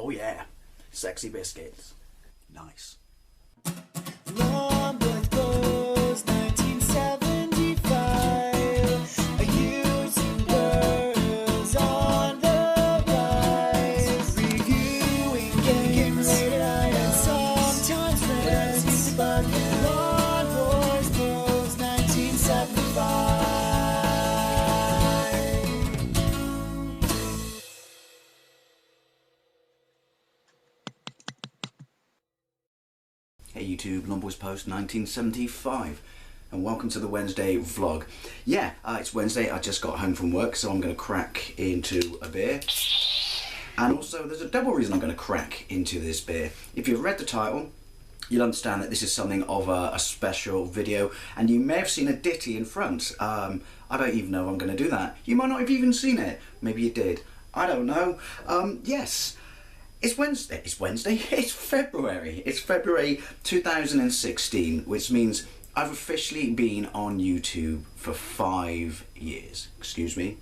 Oh yeah, Sexy Biscuits. Nice. Long Bros 1975. A YouTuber is on the rise. Reviewing games and sometimes friends. But Long Bros 1975. Hey YouTube, Longboys Post 1975, and welcome to the Wednesday vlog. Yeah, it's Wednesday, I just got home from work, so I'm going to crack into a beer. And also, there's a double reason I'm going to crack into this beer. If you've read the title, you'll understand that this is something of a special video, and you may have seen a ditty in front. I don't even know if I'm going to do that. You might not have even seen it. Maybe you did. I don't know. Yes. It's Wednesday. It's February. It's February 2016, which means I've officially been on YouTube for 5 years. Excuse me.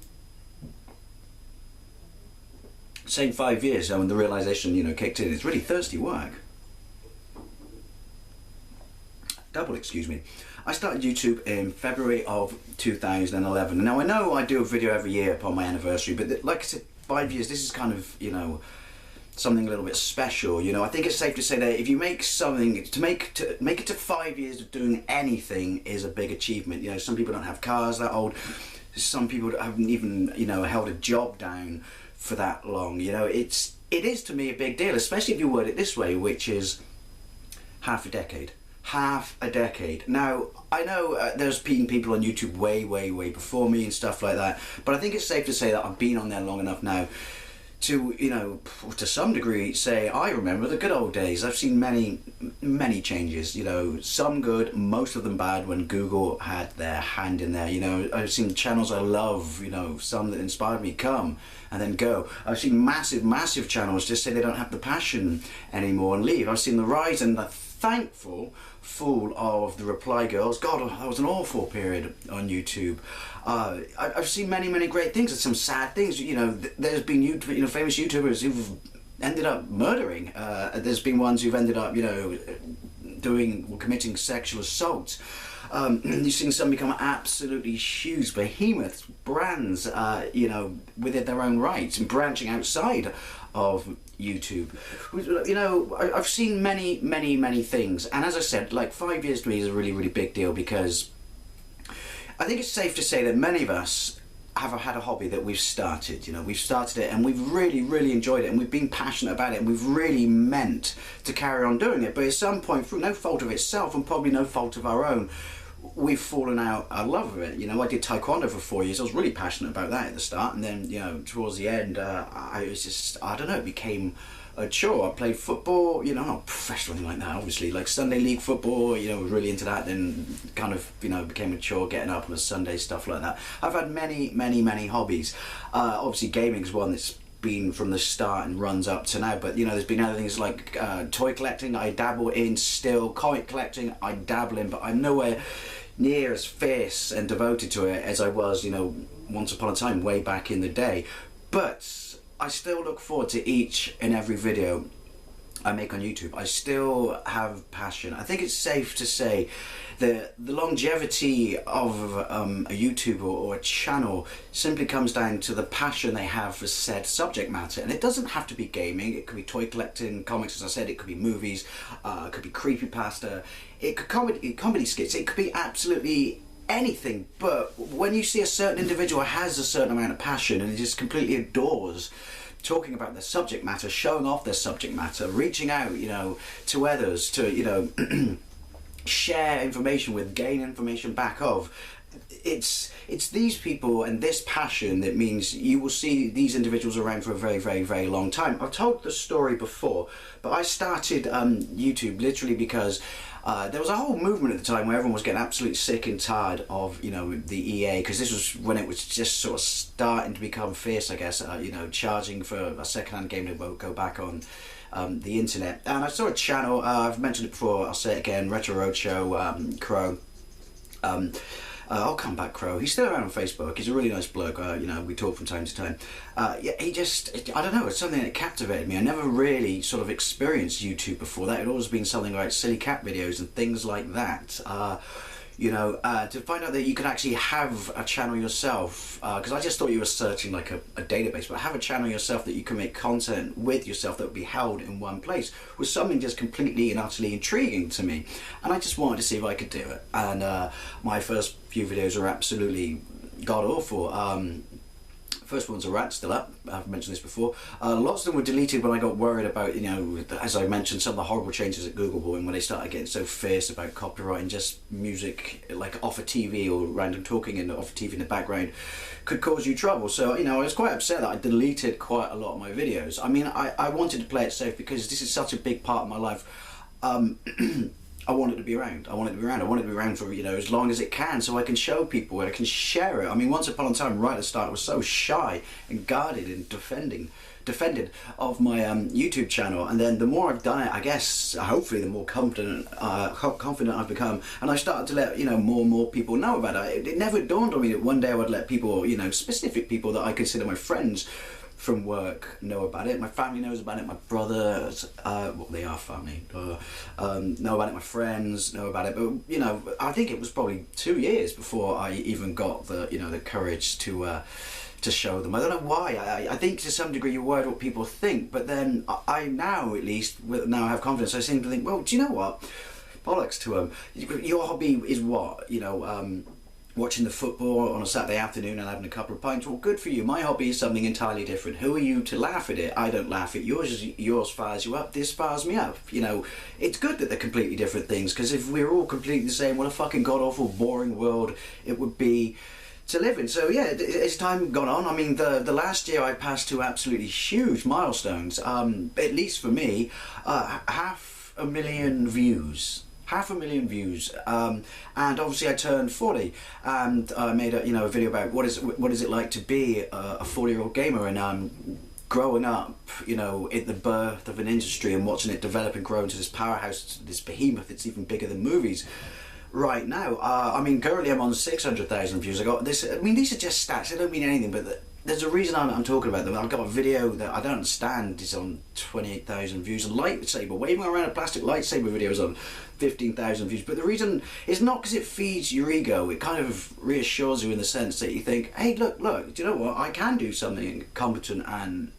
Saying 5 years, when the realization, kicked in. It's really thirsty work. Double, excuse me. I started YouTube in February of 2011. Now I know I do a video every year upon my anniversary, but like I said, 5 years. This is kind of, something a little bit special. I think it's safe to say that if you make something, to make it to 5 years of doing anything is a big achievement. Some people don't have cars that old. Some people haven't even held a job down for that long. It is to me a big deal, especially if you word it this way, which is half a decade. Half a decade. Now I know there's been people on YouTube way before me and stuff like that, but I think it's safe to say that I've been on there long enough now to, to some degree say I remember the good old days. I've seen many changes, some good, most of them bad when Google had their hand in there. I've seen channels I love, some that inspired me come and then go. I've seen massive channels just say they don't have the passion anymore and leave. I've seen the rise and the thankful fall of the reply girls. God, that was an awful period on YouTube. I've seen many great things and some sad things. There's been famous YouTubers who've ended up murdering. There's been ones who've ended up committing sexual assault. You've seen some become absolutely huge behemoths, brands, within their own rights and branching outside of YouTube. I've seen many things, and as I said, 5 years to me is a really big deal, because I think it's safe to say that many of us have had a hobby that we've started. We've started it and we've really enjoyed it, and we've been passionate about it, and we've really meant to carry on doing it, but at some point, through no fault of itself and probably no fault of our own, we've fallen out of love with it. I did Taekwondo for 4 years. I was really passionate about that at the start, and then towards the end, I was just, I don't know, it became a chore. I played football, not professionally like that, obviously, like Sunday league football, was really into that, then kind of, became a chore getting up on a Sunday, stuff like that. I've had many hobbies. Obviously gaming is one that's been from the start and runs up to now, but there's been other things like toy collecting I dabble in still, comic collecting I dabble in, but I'm nowhere near as fierce and devoted to it as I was once upon a time, way back in the day. But I still look forward to each and every video I make on YouTube. I still have passion. I think it's safe to say that the longevity of a YouTuber or a channel simply comes down to the passion they have for said subject matter. And it doesn't have to be gaming. It could be toy collecting, comics, as I said. It could be movies. It could be creepypasta. It could comedy skits. It could be absolutely anything. But when you see a certain individual has a certain amount of passion and just completely adores talking about their subject matter, showing off their subject matter, reaching out, to others, to, share information with, gain information back of. It's these people and this passion that means you will see these individuals around for a very long time. I've told the story before, but I started YouTube literally because there was a whole movement at the time where everyone was getting absolutely sick and tired of the EA, because this was when it was just sort of starting to become fierce, I guess, charging for a second-hand game that won't go back on the internet. And I saw a channel, I've mentioned it before, I'll say it again, Retro Roadshow, Crow, I'll come back, Crow. He's still around on Facebook. He's a really nice bloke. You know, we talk from time to time. Yeah, I don't know, it's something that captivated me. I never really sort of experienced YouTube before that. It always been something like silly cat videos and things like that. You know, to find out that you could actually have a channel yourself, because I just thought you were searching like a database, but have a channel yourself that you can make content with yourself that would be held in one place was something just completely and utterly intriguing to me. And I just wanted to see if I could do it. And my first few videos were absolutely god awful. First ones are rat still up. I've mentioned this before. Lots of them were deleted when I got worried about, you know, as I mentioned, some of the horrible changes at Google Boy, and when they started getting so fierce about copyright and music like off a TV or random talking off a TV in the background could cause you trouble. So, you know, I was quite upset that I deleted quite a lot of my videos. I mean, I wanted to play it safe because this is such a big part of my life. I want it to be around. I want it to be around. I want it to be around for, you know, as long as it can, so I can show people and I can share it. I mean, once upon a time, right at the start, I was so shy and guarded and defended of my YouTube channel, and then the more I've done it, I guess, hopefully, the more confident I've become, and I started to let, you know, more and more people know about it. It never dawned on me that one day I would let people, you know, specific people that I consider my friends from work know about it. My family knows about it. My brothers, well, they are family, know about it. My friends know about it. But, you know, I think it was probably 2 years before I even got the, you know, the courage to show them. I don't know why. I think to some degree you're worried what people think, but then I now, at least, now have confidence. I seem to think, well, do you know what? Bollocks to them. Your hobby is what? You know, watching the football on a Saturday afternoon and having a couple of pints. Well, good for you. My hobby is something entirely different. Who are you to laugh at it? I don't laugh at yours. Yours fires you up. This fires me up. You know, it's good that they're completely different things, because if we're all completely the same, what a fucking god-awful, boring world it would be to live in. So yeah, as time gone on, I mean, the last year I passed two absolutely huge milestones. At least for me, 500,000 views. 500,000 views, and obviously I turned 40, and I made a video about what is it like to be a 40-year-old gamer, and growing up, you know, at the birth of an industry and watching it develop and grow into this powerhouse, this behemoth that's even bigger than movies right now. I mean, currently I'm on 600,000 views. I got this. I mean, these are just stats. They don't mean anything, but there's a reason I'm talking about them. I've got a video that I don't understand is on 28,000 views. A lightsaber, waving around a plastic lightsaber video is on 15,000 views. But the reason is not because it feeds your ego. It kind of reassures you in the sense that you think, hey, look, do you know what? I can do something competent and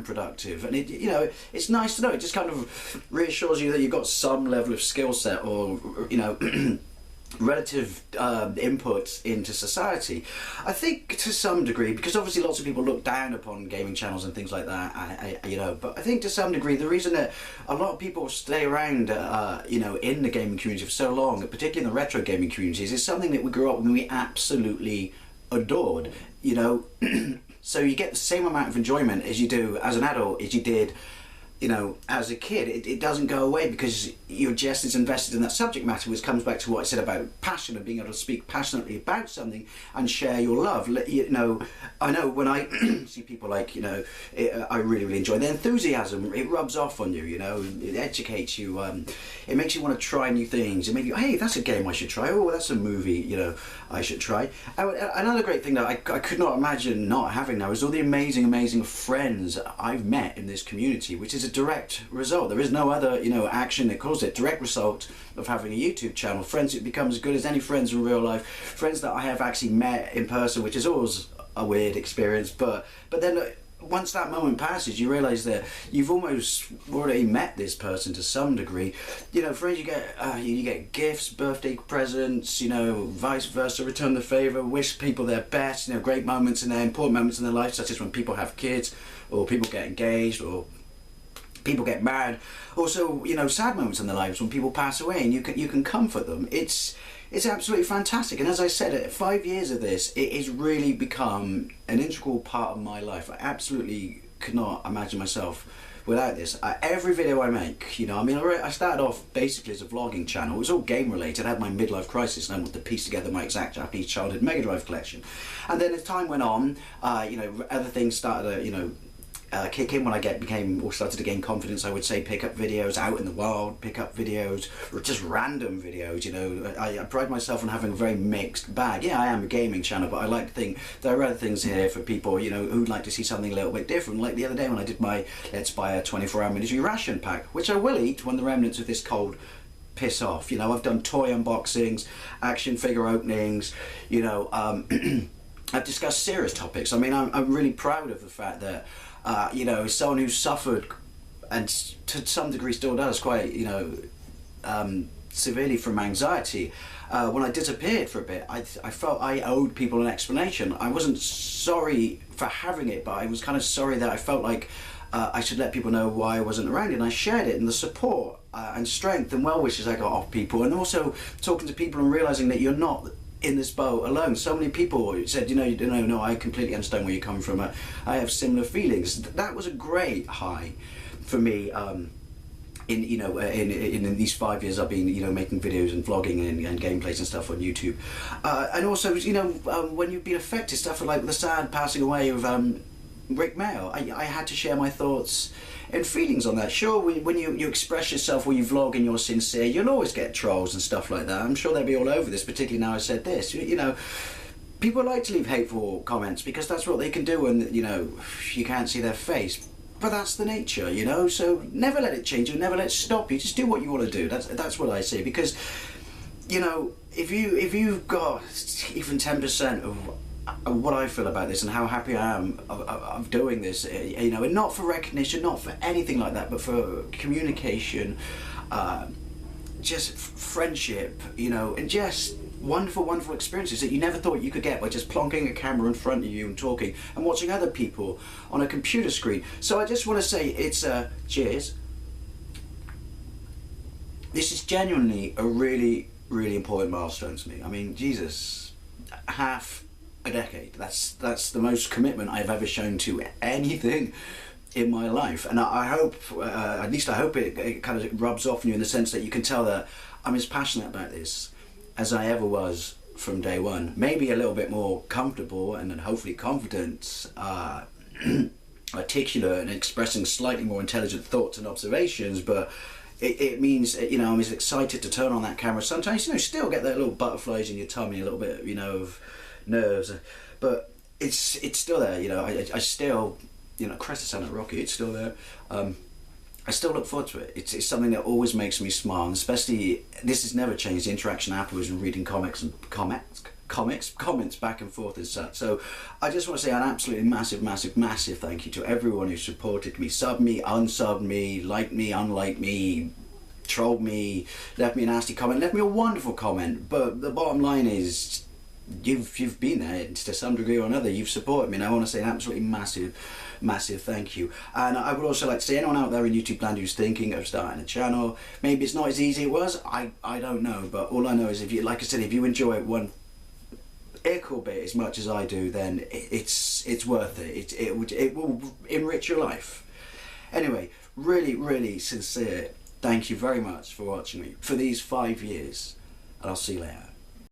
productive, and it, you know, it's nice to know. It just kind of reassures you that you've got some level of skill set, or, you know, relative input into society. I think to some degree, because obviously lots of people look down upon gaming channels and things like that, you know, but I think to some degree the reason that a lot of people stay around, you know, in the gaming community for so long, particularly in the retro gaming communities, is something that we grew up with and we absolutely adored, you know. So you get the same amount of enjoyment as you do as an adult as you did, you know, as a kid. It doesn't go away because you're just as invested in that subject matter, which comes back to what I said about passion and being able to speak passionately about something and share your love. You know, I know when I see people like, you know, I really, really enjoy their enthusiasm. It rubs off on you, you know, it educates you. It makes you want to try new things. It makes you, hey, that's a game I should try. Oh, that's a movie, you know, I should try. Another great thing that I could not imagine not having now is all the amazing, amazing friends I've met in this community, which is a direct result. There is no other, you know, action that caused it. Direct result of having a YouTube channel. Friends, it becomes as good as any friends in real life. Friends that I have actually met in person, which is always a weird experience. But then once that moment passes, you realise that you've almost already met this person to some degree. You know, friends, you get gifts, birthday presents, you know, vice versa, return the favour, wish people their best, you know, great moments in their important moments in their life, such as when people have kids, or people get engaged, or people get married. Also, you know, sad moments in their lives when people pass away, and you can comfort them. It's absolutely fantastic. And as I said, 5 years of this, it has really become an integral part of my life. I absolutely could not imagine myself without this. Every video I make, you know, I mean, I started off basically as a vlogging channel. It was all game related. I had my midlife crisis and I wanted to piece together my exact Japanese childhood Mega Drive collection. And then as time went on, you know, other things started to, you know, kick in when I started to gain confidence. I would say pick up videos out in the wild, pick up videos, or just random videos. You know, I pride myself on having a very mixed bag. Yeah, I am a gaming channel, but I like to think there are other things here for people, you know, who'd like to see something a little bit different. Like the other day when I did my Let's Buy a 24-hour military ration pack, which I will eat when the remnants of this cold piss off. You know, I've done toy unboxings, action figure openings, you know, I've discussed serious topics. I mean, I'm really proud of the fact that, you know, as someone who's suffered, and to some degree still does, quite, you know, severely from anxiety, when I disappeared for a bit, I felt I owed people an explanation. I wasn't sorry for having it, but I was kind of sorry that I felt like I should let people know why I wasn't around, and I shared it, and the support and strength and well wishes I got off people, and also talking to people and realising that you're not in this boat alone. So many people said, you know, no, I completely understand where you're coming from. I have similar feelings. That was a great high for me. In you know, in these 5 years I've been, you know, making videos and vlogging and gameplays and stuff on YouTube, and also, you know, when you've been affected, stuff like the sad passing away of Rick Mail, I had to share my thoughts and feelings on that. Sure, when you express yourself or you vlog and you're sincere, you'll always get trolls and stuff like that. I'm sure they'll be all over this, particularly now I said this. You know, people like to leave hateful comments because that's what they can do when, you know, you can't see their face. But that's the nature, you know, so never let it change you, never let it stop you. Just do what you want to do. That's what I say, because, you know, if you've got even 10% of what I feel about this and how happy I am of doing this, you know, and not for recognition, not for anything like that, but for communication, just friendship, you know, and just wonderful experiences that you never thought you could get by just plonking a camera in front of you and talking and watching other people on a computer screen. So I just want to say it's cheers. This is genuinely a really important milestone to me. I mean, Jesus, half a decade. That's the most commitment I've ever shown to anything in my life, and I hope, at least I hope it kind of rubs off on you in the sense that you can tell that I'm as passionate about this as I ever was from day one. Maybe a little bit more comfortable and then hopefully confident, articulate, and expressing slightly more intelligent thoughts and observations, but it means, you know, I'm as excited to turn on that camera. Sometimes, you know, still get that little butterflies in your tummy, a little bit, you know, of nerves, but it's still there, you know. I still, you know, Crest of Sound Rocky, it's still there. I still look forward to it. It's something that always makes me smile, and especially, this has never changed, the interaction afterwards and reading comments back and forth and such. So I just want to say an absolutely massive thank you to everyone who supported me, subbed me, unsubbed me, liked me, unliked me, trolled me, left me a nasty comment, left me a wonderful comment, but the bottom line is, you've been there to some degree or another. You've supported me, and I want to say an absolutely massive thank you. And I would also like to say, anyone out there in YouTube land who's thinking of starting a channel, maybe it's not as easy as it was, I don't know, but all I know is, if you, like I said, if you enjoy it one ickle bit as much as I do, then it's worth it. It will enrich your life. Anyway, really sincere thank you very much for watching me for these 5 years, and I'll see you later.